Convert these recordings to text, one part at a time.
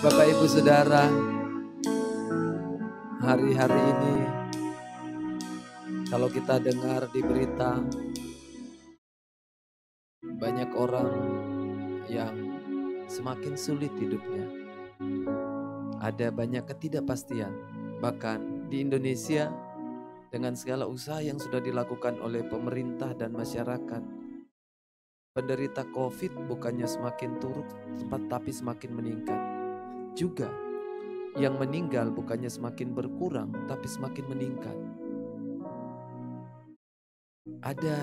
Bapak Ibu Saudara, hari-hari ini kalau kita dengar di berita, banyak orang yang semakin sulit hidupnya. Ada banyak ketidakpastian. Bahkan di Indonesia, dengan segala usaha yang sudah dilakukan oleh pemerintah dan masyarakat, penderita COVID bukannya semakin turun, tapi semakin meningkat. Juga yang meninggal bukannya semakin berkurang, tapi semakin meningkat. Ada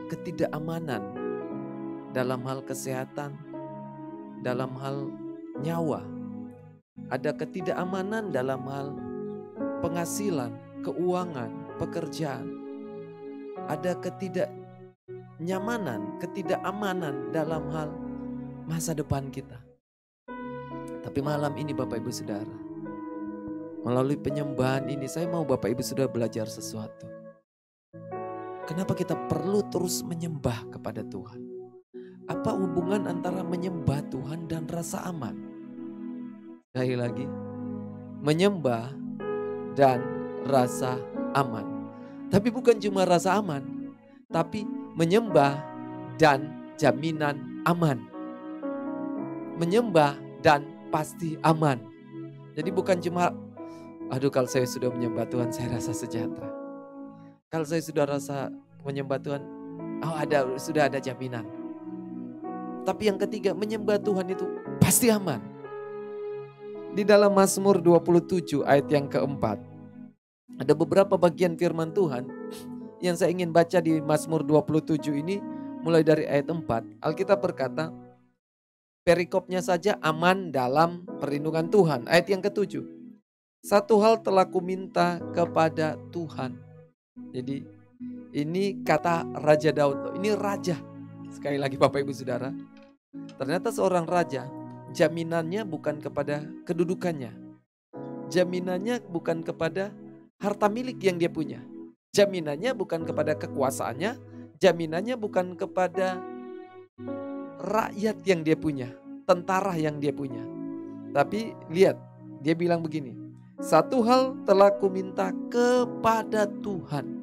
ketidakamanan dalam hal kesehatan, dalam hal nyawa. Ada ketidakamanan dalam hal penghasilan, keuangan, pekerjaan. Ada ketidakamanan dalam hal masa depan kita. Tapi malam ini Bapak Ibu Saudara, melalui penyembahan ini saya mau Bapak Ibu Saudara belajar sesuatu. Kenapa kita perlu terus menyembah kepada Tuhan? Apa hubungan antara menyembah Tuhan dan rasa aman? Sekali lagi, menyembah dan rasa aman. Tapi bukan cuma rasa aman, tapi menyembah dan jaminan aman. Menyembah dan pasti aman. Jadi bukan cuma, aduh kalau saya sudah menyembah Tuhan saya rasa sejahtera. Kalau saya sudah rasa menyembah Tuhan, sudah ada jaminan. Tapi yang ketiga, menyembah Tuhan itu pasti aman. Di dalam Mazmur 27 ayat yang keempat, ada beberapa bagian firman Tuhan yang saya ingin baca di Mazmur 27 ini, mulai dari ayat 4. Alkitab berkata, perikopnya saja aman dalam perlindungan Tuhan. Ayat yang ketujuh, satu hal telah kuminta kepada Tuhan. Jadi ini kata Raja Daud, ini raja. Sekali lagi Bapak Ibu Saudara, ternyata seorang raja, jaminannya bukan kepada kedudukannya. Jaminannya bukan kepada harta milik yang dia punya. Jaminannya bukan kepada kekuasaannya. Jaminannya bukan kepada rakyat yang dia punya, tentara yang dia punya. Tapi lihat, dia bilang begini, satu hal telah kuminta kepada Tuhan,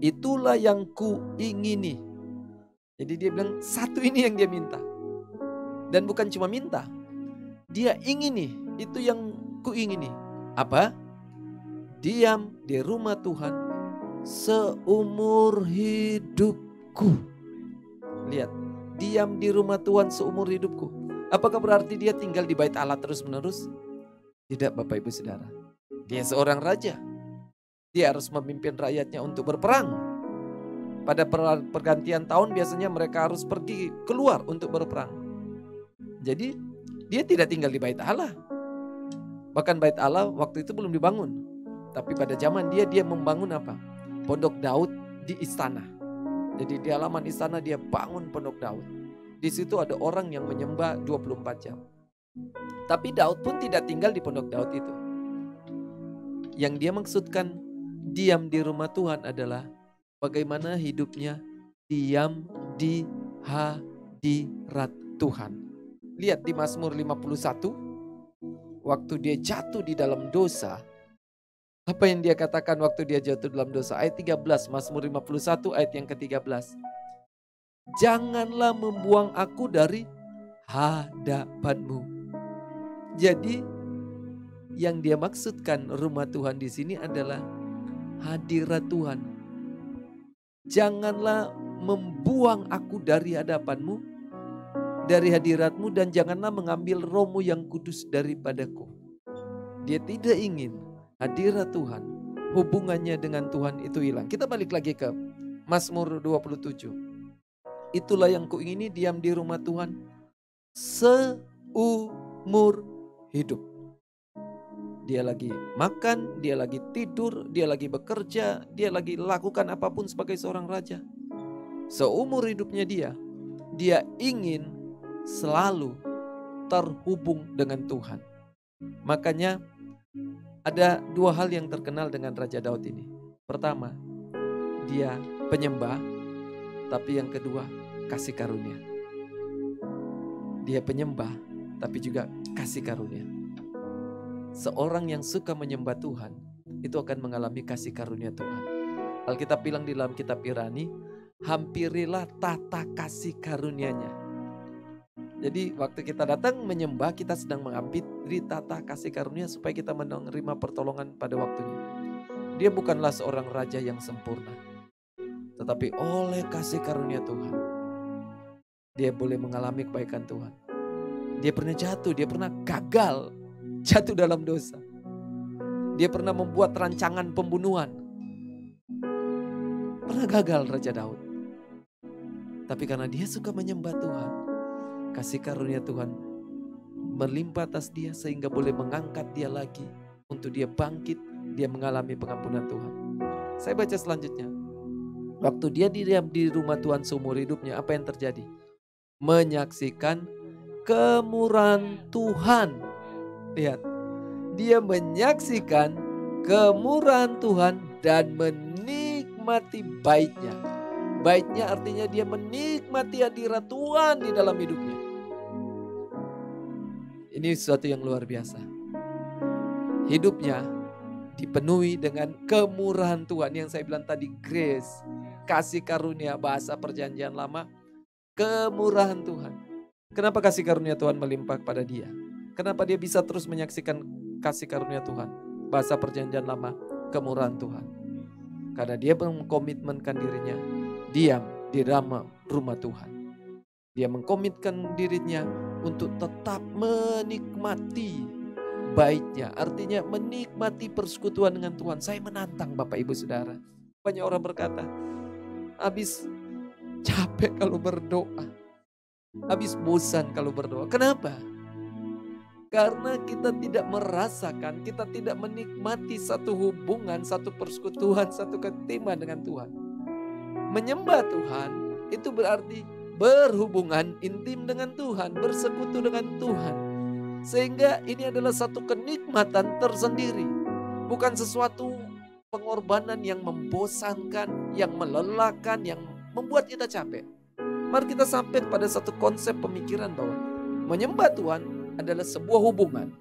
itulah yang kuingini. Jadi dia bilang satu ini yang dia minta. Dan bukan cuma minta, dia ingini, itu yang kuingini. Apa? Diam di rumah Tuhan seumur hidupku. Lihat, diam di rumah Tuhan seumur hidupku. Apakah berarti dia tinggal di bait Allah terus menerus? Tidak Bapak Ibu Saudara. Dia seorang raja. Dia harus memimpin rakyatnya untuk berperang. Pada pergantian tahun biasanya mereka harus pergi keluar untuk berperang. Jadi dia tidak tinggal di bait Allah. Bahkan bait Allah waktu itu belum dibangun. Tapi pada zaman dia membangun apa? Pondok Daud di istana. Jadi di halaman istana dia bangun Pondok Daud. Di situ ada orang yang menyembah 24 jam. Tapi Daud pun tidak tinggal di Pondok Daud itu. Yang dia maksudkan diam di rumah Tuhan adalah bagaimana hidupnya diam di hadirat Tuhan. Lihat di Mazmur 51, waktu dia jatuh di dalam dosa, apa yang dia katakan waktu dia jatuh dalam dosa? Ayat 13, Mazmur 51 ayat yang ke-13. Janganlah membuang aku dari hadapanmu. Jadi yang dia maksudkan rumah Tuhan di sini adalah hadirat Tuhan. Janganlah membuang aku dari hadapanmu, dari hadiratmu, dan janganlah mengambil rohmu yang kudus daripadaku. Dia tidak ingin hadirat Tuhan, hubungannya dengan Tuhan itu hilang. Kita balik lagi ke Mazmur 27. Itulah yang kuingini, diam di rumah Tuhan seumur hidup. Dia lagi makan, dia lagi tidur, dia lagi bekerja, dia lagi lakukan apapun sebagai seorang raja. Seumur hidupnya dia ingin selalu terhubung dengan Tuhan. Makanya ada dua hal yang terkenal dengan Raja Daud ini. Pertama, dia penyembah, tapi yang kedua kasih karunia. Dia penyembah, tapi juga kasih karunia. Seorang yang suka menyembah Tuhan itu akan mengalami kasih karunia Tuhan. Alkitab bilang di dalam kitab Ibrani, hampirilah tata kasih karunia-Nya. Jadi waktu kita datang menyembah, kita sedang menghampiri tata kasih karunia supaya kita menerima pertolongan pada waktunya. Dia bukanlah seorang raja yang sempurna, tetapi oleh kasih karunia Tuhan, dia boleh mengalami kebaikan Tuhan. Dia pernah jatuh, dia pernah gagal, jatuh dalam dosa. Dia pernah membuat rancangan pembunuhan. Pernah gagal Raja Daud. Tapi karena dia suka menyembah Tuhan, kasih karunia Tuhan melimpah atas dia sehingga boleh mengangkat dia lagi untuk dia bangkit, dia mengalami pengampunan Tuhan. Saya baca selanjutnya. Waktu dia diam di rumah Tuhan seumur hidupnya, apa yang terjadi? Menyaksikan kemurahan Tuhan. Lihat, dia menyaksikan kemurahan Tuhan dan menikmati baiknya. Baiknya artinya dia menikmati hadirat Tuhan di dalam hidupnya. Ini sesuatu yang luar biasa. Hidupnya dipenuhi dengan kemurahan Tuhan. Yang saya bilang tadi, grace, kasih karunia, bahasa perjanjian lama, kemurahan Tuhan. Kenapa kasih karunia Tuhan melimpah kepada dia? Kenapa dia bisa terus menyaksikan kasih karunia Tuhan? Bahasa perjanjian lama, kemurahan Tuhan. Karena dia mengkomitmenkan dirinya diam di rumah Tuhan. Dia mengkomitkan dirinya untuk tetap menikmati baiknya. Artinya menikmati persekutuan dengan Tuhan. Saya menantang Bapak Ibu Saudara. Banyak orang berkata, habis capek kalau berdoa. Habis bosan kalau berdoa. Kenapa? Karena kita tidak merasakan, kita tidak menikmati satu hubungan, satu persekutuan, satu ketimah dengan Tuhan. Menyembah Tuhan itu berarti berhubungan intim dengan Tuhan, bersekutu dengan Tuhan. Sehingga ini adalah satu kenikmatan tersendiri. Bukan sesuatu pengorbanan yang membosankan, yang melelahkan, yang membuat kita capek. Mari kita sampai pada satu konsep pemikiran bahwa menyembah Tuhan adalah sebuah hubungan.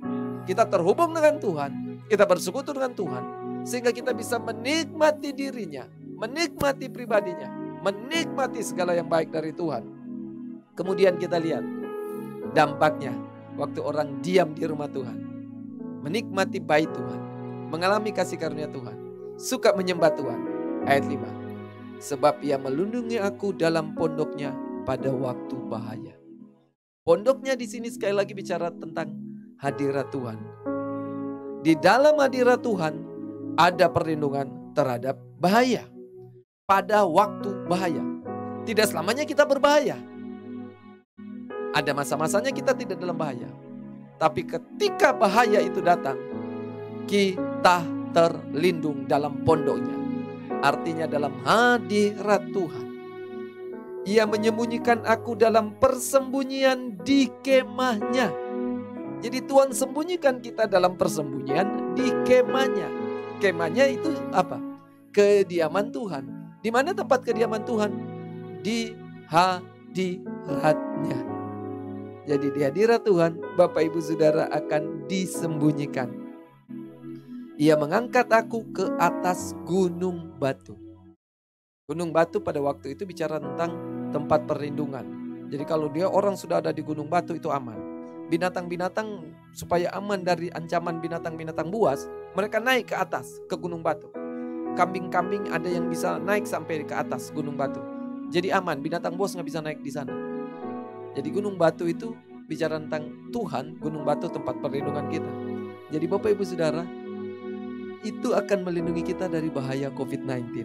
Kita terhubung dengan Tuhan, kita bersekutu dengan Tuhan, sehingga kita bisa menikmati dirinya, menikmati pribadinya, menikmati segala yang baik dari Tuhan. Kemudian kita lihat dampaknya waktu orang diam di rumah Tuhan, menikmati baik Tuhan, mengalami kasih karunia Tuhan, suka menyembah Tuhan. Ayat 5. Sebab ia melindungi aku dalam pondoknya pada waktu bahaya. Pondoknya di sini sekali lagi bicara tentang hadirat Tuhan. Di dalam hadirat Tuhan ada perlindungan terhadap bahaya. Pada waktu bahaya. Tidak selamanya kita berbahaya. Ada masa-masanya kita tidak dalam bahaya. Tapi ketika bahaya itu datang, kita terlindung dalam pondoknya. Artinya dalam hadirat Tuhan. Ia menyembunyikan aku dalam persembunyian di kemahnya. Jadi Tuhan sembunyikan kita dalam persembunyian di kemahnya. Kemahnya itu apa? Kediaman Tuhan. Di mana tempat kediaman Tuhan? Di hadiratnya. Jadi di hadirat Tuhan, Bapak Ibu Saudara akan disembunyikan. Ia mengangkat aku ke atas gunung batu. Gunung batu pada waktu itu bicara tentang tempat perlindungan. Jadi kalau dia orang sudah ada di gunung batu itu aman. Binatang-binatang supaya aman dari ancaman binatang-binatang buas, mereka naik ke atas ke gunung batu. Kambing-kambing ada yang bisa naik sampai ke atas gunung batu. Jadi aman, binatang buas nggak bisa naik di sana. Jadi gunung batu itu bicara tentang Tuhan, gunung batu tempat perlindungan kita. Jadi Bapak Ibu Saudara, itu akan melindungi kita dari bahaya COVID-19.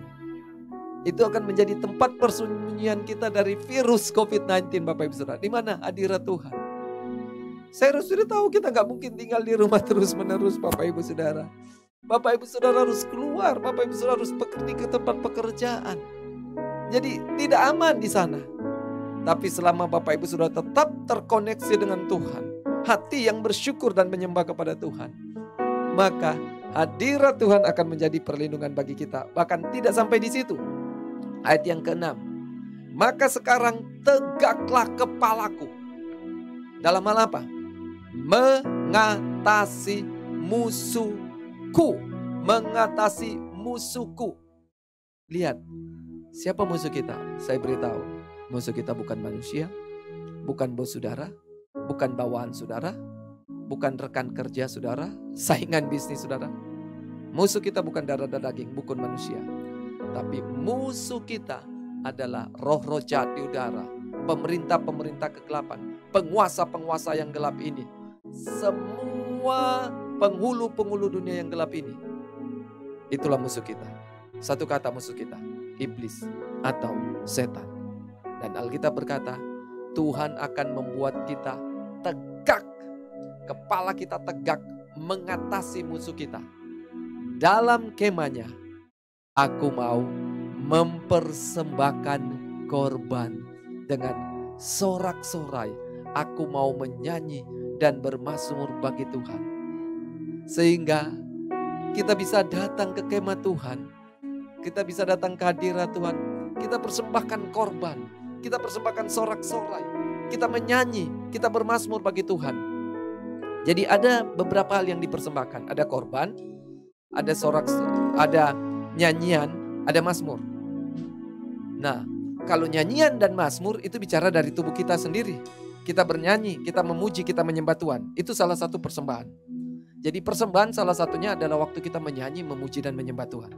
Itu akan menjadi tempat persembunyian kita dari virus COVID-19 Bapak Ibu Saudara. Di mana? Hadirat Tuhan. Saya sudah tahu kita gak mungkin tinggal di rumah terus menerus Bapak Ibu Saudara. Bapak Ibu Saudara harus keluar. Bapak Ibu Saudara harus pergi ke tempat pekerjaan. Jadi tidak aman di sana. Tapi selama Bapak Ibu Saudara tetap terkoneksi dengan Tuhan, hati yang bersyukur dan menyembah kepada Tuhan, maka hadirat Tuhan akan menjadi perlindungan bagi kita. Bahkan tidak sampai di situ. Ayat yang ke-6. Maka sekarang tegaklah kepalaku. Dalam hal apa? mengatasi musuhku. Mengatasi musuhku. Lihat, siapa musuh kita? Saya beritahu, musuh kita bukan manusia, bukan bos saudara, bukan bawaan saudara, bukan rekan kerja saudara, saingan bisnis saudara. Musuh kita bukan darah dan daging, bukan manusia. Tapi musuh kita adalah roh-roh jahat di udara, pemerintah-pemerintah kegelapan, penguasa-penguasa yang gelap ini. Semua penghulu-penghulu dunia yang gelap ini. Itulah musuh kita. Satu kata musuh kita, iblis atau setan. Dan Alkitab berkata, Tuhan akan membuat kita tegak. Kepala kita tegak mengatasi musuh kita. Dalam kemahnya, aku mau mempersembahkan korban dengan sorak-sorai. Aku mau menyanyi dan bermazmur bagi Tuhan. Sehingga kita bisa datang ke kemah Tuhan. Kita bisa datang ke hadirat Tuhan. Kita persembahkan korban. Kita persembahkan sorak-sorai. Kita menyanyi. Kita bermazmur bagi Tuhan. Jadi ada beberapa hal yang dipersembahkan. Ada korban. Ada sorak, ada nyanyian. Ada mazmur. Nah, kalau nyanyian dan mazmur itu bicara dari tubuh kita sendiri. Kita bernyanyi, kita memuji, kita menyembah Tuhan. Itu salah satu persembahan. Jadi persembahan salah satunya adalah waktu kita menyanyi, memuji dan menyembah Tuhan.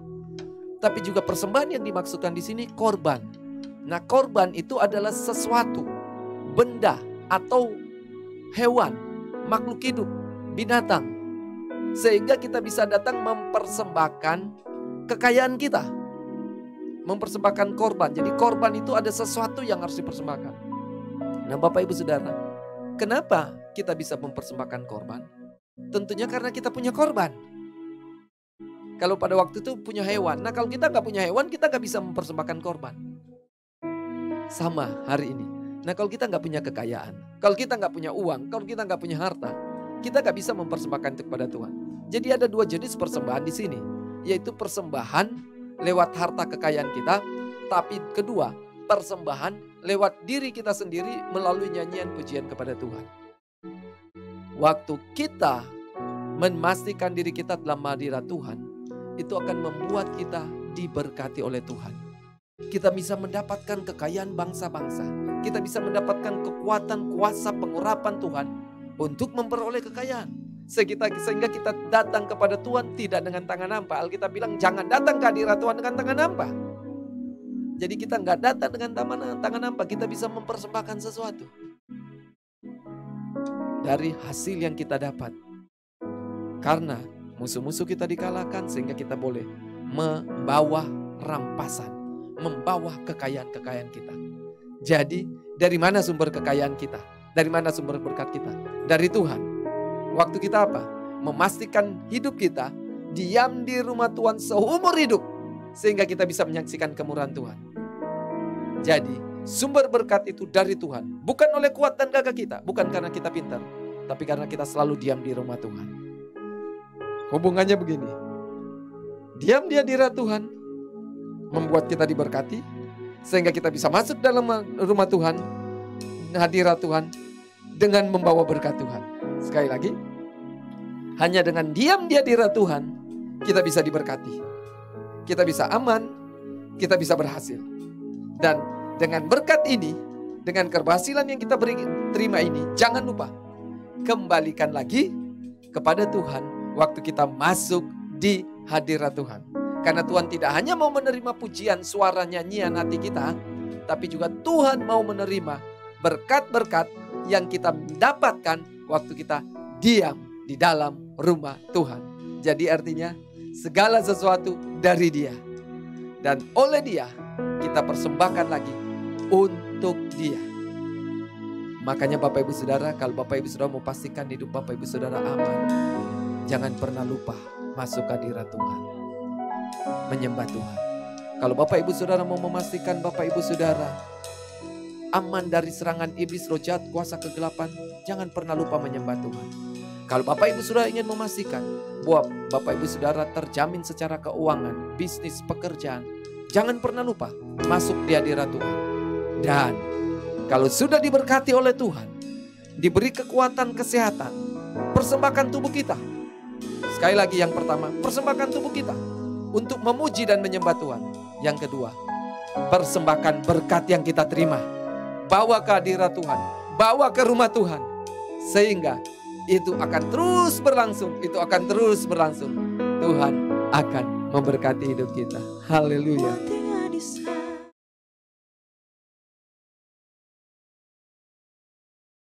Tapi juga persembahan yang dimaksudkan di sini korban. Nah, korban itu adalah sesuatu, benda atau hewan, makhluk hidup, binatang. Sehingga kita bisa datang mempersembahkan kekayaan kita. Mempersembahkan korban. Jadi korban itu ada sesuatu yang harus dipersembahkan. Nah, Bapak Ibu Saudara, kenapa kita bisa mempersembahkan korban? Tentunya karena kita punya korban. Kalau pada waktu itu punya hewan. Nah, kalau kita nggak punya hewan, kita nggak bisa mempersembahkan korban. Sama hari ini. Nah, kalau kita nggak punya kekayaan, kalau kita nggak punya uang, kalau kita nggak punya harta, kita nggak bisa mempersembahkan itu kepada Tuhan. Jadi ada dua jenis persembahan di sini, yaitu persembahan lewat harta kekayaan kita, tapi kedua persembahan lewat diri kita sendiri melalui nyanyian pujian kepada Tuhan. Waktu kita memastikan diri kita dalam hadirat Tuhan, itu akan membuat kita diberkati oleh Tuhan. Kita bisa mendapatkan kekayaan bangsa-bangsa. Kita bisa mendapatkan kekuatan, kuasa, pengurapan Tuhan untuk memperoleh kekayaan. Sehingga kita datang kepada Tuhan tidak dengan tangan hampa. Alkitab bilang jangan datang ke hadirat Tuhan dengan tangan hampa. Jadi kita nggak datang dengan tangan hampa. Kita bisa mempersembahkan sesuatu dari hasil yang kita dapat. Karena musuh-musuh kita dikalahkan, sehingga kita boleh membawa rampasan, membawa kekayaan-kekayaan kita. Jadi dari mana sumber kekayaan kita? Dari mana sumber berkat kita? Dari Tuhan. Waktu kita apa? Memastikan hidup kita diam di rumah Tuhan seumur hidup, sehingga kita bisa menyaksikan kemurahan Tuhan. Jadi sumber berkat itu dari Tuhan, bukan oleh kuat dan gagah kita, bukan karena kita pintar, tapi karena kita selalu diam di rumah Tuhan. Hubungannya begini, diam di hadirat Tuhan membuat kita diberkati, sehingga kita bisa masuk dalam rumah Tuhan, hadirat Tuhan, dengan membawa berkat Tuhan. Sekali lagi, hanya dengan diam di hadirat Tuhan, kita bisa diberkati, kita bisa aman, kita bisa berhasil. Dan dengan berkat ini, dengan keberhasilan yang kita terima ini, jangan lupa kembalikan lagi kepada Tuhan waktu kita masuk di hadirat Tuhan. Karena Tuhan tidak hanya mau menerima pujian, suara, nyanyian hati kita, tapi juga Tuhan mau menerima berkat-berkat yang kita dapatkan waktu kita diam di dalam rumah Tuhan. Jadi artinya segala sesuatu dari Dia. Dan oleh Dia kita persembahkan lagi untuk Dia. Makanya Bapak Ibu Saudara, kalau Bapak Ibu Saudara mau pastikan hidup Bapak Ibu Saudara aman, jangan pernah lupa masuk ke hadirat Tuhan, menyembah Tuhan. Kalau Bapak Ibu Saudara mau memastikan Bapak Ibu Saudara aman dari serangan iblis, roh jahat, kuasa kegelapan, jangan pernah lupa menyembah Tuhan. Kalau Bapak Ibu Saudara ingin memastikan bahwa Bapak Ibu Saudara terjamin secara keuangan, bisnis, pekerjaan, jangan pernah lupa masuk di hadirat Tuhan. Dan kalau sudah diberkati oleh Tuhan, diberi kekuatan, kesehatan, persembahkan tubuh kita. Sekali lagi yang pertama, persembahkan tubuh kita untuk memuji dan menyembah Tuhan. Yang kedua, persembahkan berkat yang kita terima. Bawa ke hadirat Tuhan, bawa ke rumah Tuhan. Sehingga itu akan terus berlangsung, itu akan terus berlangsung. Tuhan akan memberkati hidup kita. Haleluya.